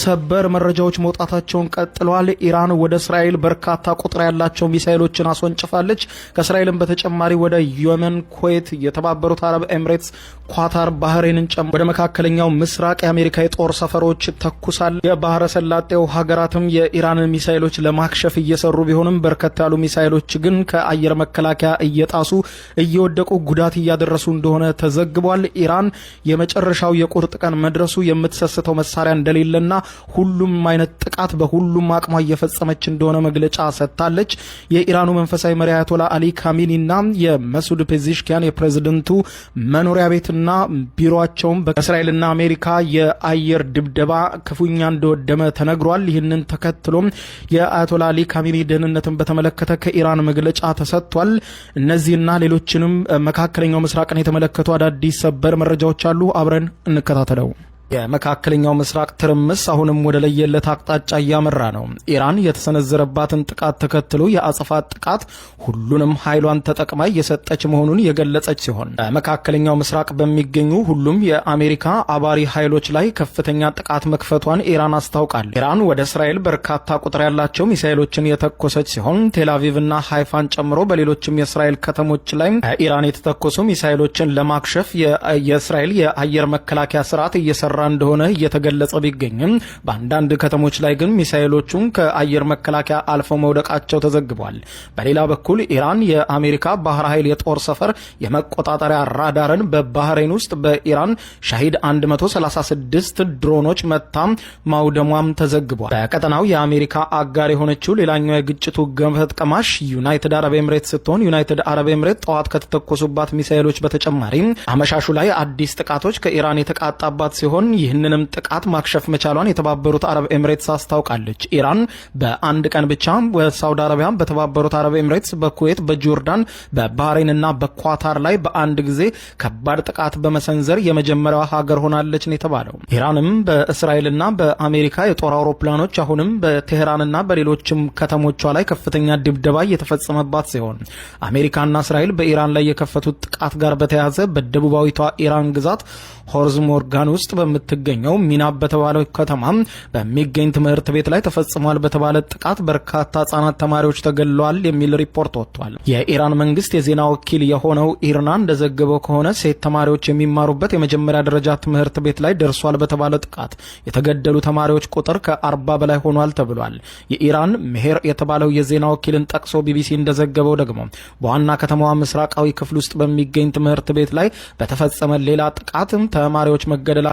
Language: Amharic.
ሰበር መረጃዎች መውጣታቸውን ቀጥለዋል። ኢራን ወደ እስራኤል በርካታ ቁጥር ያላቸው ሚሳኤሎችን አስወንጭፋለች። ከእስራኤልም በተጨማሪ ወደ የመን፣ ኩዌት፣ የተባበሩት አረብ ኤምሬትስ፣ ኳታር፣ ባህሬንን ጨምሮ ወደ መካከለኛው ምስራቅ የአሜሪካ የጦር ሰፈሮች ተኩሳል። የባህረ ሰላጤው ሀገራትም የኢራን ሚሳኤሎች ለማክሸፍ እየሰሩ ቢሆንም በርከት ያሉ ሚሳኤሎች ግን ከአየር መከላከያ እየጣሱ እየወደቁ ጉዳት እያደረሱ እንደሆነ ተዘግቧል። ኢራን የመጨረሻው የቁርጥ ቀን መድረሱ የምትሰስተው መሳሪያ እንደሌለና ሁሉም አይነት ጥቃት በሁሉም አቅሟ እየፈጸመች እንደሆነ መግለጫ ሰጥታለች። የኢራኑ መንፈሳዊ መሪ አያቶላ አሊ ካሚኒና የመሱድ ፔዚሽኪያን የፕሬዝዳንቱ መኖሪያ ቤትና ቢሮአቸውም በእስራኤልና አሜሪካ የአየር ድብደባ ክፉኛ እንደወደመ ተነግሯል። ይህንን ተከትሎም የአያቶላ አሊ ካሚኒ ደህንነትን በተመለከተ ከኢራን መግለጫ ተሰጥቷል። እነዚህና ሌሎችንም መካከለኛው ምስራቅን የተመለከቱ አዳዲስ ሰበር መረጃዎች አሉ። አብረን እንከታተለው። የመካከለኛው ምስራቅ ትርምስ አሁንም ወደ ለየለት አቅጣጫ እያመራ ነው። ኢራን የተሰነዘረባትን ጥቃት ተከትሎ የአጸፋ ጥቃት ሁሉንም ኃይሏን ተጠቅማ እየሰጠች መሆኑን የገለጸች ሲሆን በመካከለኛው ምስራቅ በሚገኙ ሁሉም የአሜሪካ አባሪ ኃይሎች ላይ ከፍተኛ ጥቃት መክፈቷን ኢራን አስታውቃለች። ኢራን ወደ እስራኤል በርካታ ቁጥር ያላቸው ሚሳኤሎችን የተኮሰች ሲሆን ቴልአቪቭና ሃይፋን ጨምሮ በሌሎችም የእስራኤል ከተሞች ላይ ኢራን የተተኮሱ ሚሳኤሎችን ለማክሸፍ የእስራኤል የአየር መከላከያ ስርዓት እየሰራ እንደሆነ እየተገለጸ ቢገኝም በአንዳንድ ከተሞች ላይ ግን ሚሳኤሎቹን ከአየር መከላከያ አልፈው መውደቃቸው ተዘግቧል። በሌላ በኩል ኢራን የአሜሪካ ባህር ኃይል የጦር ሰፈር የመቆጣጠሪያ ራዳርን በባህሬን ውስጥ በኢራን ሻሂድ 136 ድሮኖች መታ ማውደሟም ተዘግቧል። በቀጠናው የአሜሪካ አጋር የሆነችው ሌላኛው የግጭቱ ገፈት ቀማሽ ዩናይትድ አረብ ኤምሬት ስትሆን ዩናይትድ አረብ ኤምሬት ጠዋት ከተተኮሱባት ሚሳኤሎች በተጨማሪ አመሻሹ ላይ አዲስ ጥቃቶች ከኢራን የተቃጣባት ሲሆን ይህንንም ጥቃት ማክሸፍ መቻሏን የተባበሩት አረብ ኤምሬትስ አስታውቃለች። ኢራን በአንድ ቀን ብቻ በሳውዲ አረቢያ፣ በተባበሩት አረብ ኤምሬትስ፣ በኩዌት፣ በጆርዳን፣ በባህሬንና በኳታር ላይ በአንድ ጊዜ ከባድ ጥቃት በመሰንዘር የመጀመሪያዋ ሀገር ሆናለች ነው የተባለው። ኢራንም በእስራኤልና በአሜሪካ የጦር አውሮፕላኖች አሁንም በቴህራንና በሌሎችም ከተሞቿ ላይ ከፍተኛ ድብደባ እየተፈጸመባት ሲሆን አሜሪካና እስራኤል በኢራን ላይ የከፈቱት ጥቃት ጋር በተያያዘ በደቡባዊቷ ኢራን ግዛት ሆርዝ ሞርጋን ውስጥ በምትገኘው ሚናብ በተባለው ከተማ በሚገኝ ትምህርት ቤት ላይ ተፈጽሟል በተባለ ጥቃት በርካታ ህጻናት ተማሪዎች ተገድለዋል የሚል ሪፖርት ወጥቷል። የኢራን መንግስት የዜና ወኪል የሆነው ኢርና እንደዘገበው ከሆነ ሴት ተማሪዎች የሚማሩበት የመጀመሪያ ደረጃ ትምህርት ቤት ላይ ደርሷል በተባለ ጥቃት የተገደሉ ተማሪዎች ቁጥር ከ40 በላይ ሆኗል ተብሏል። የኢራን ሜሄር የተባለው የዜና ወኪልን ጠቅሶ ቢቢሲ እንደዘገበው ደግሞ በዋና ከተማዋ ምስራቃዊ ክፍል ውስጥ በሚገኝ ትምህርት ቤት ላይ በተፈጸመ ሌላ ጥቃት ተማሪዎች መገደል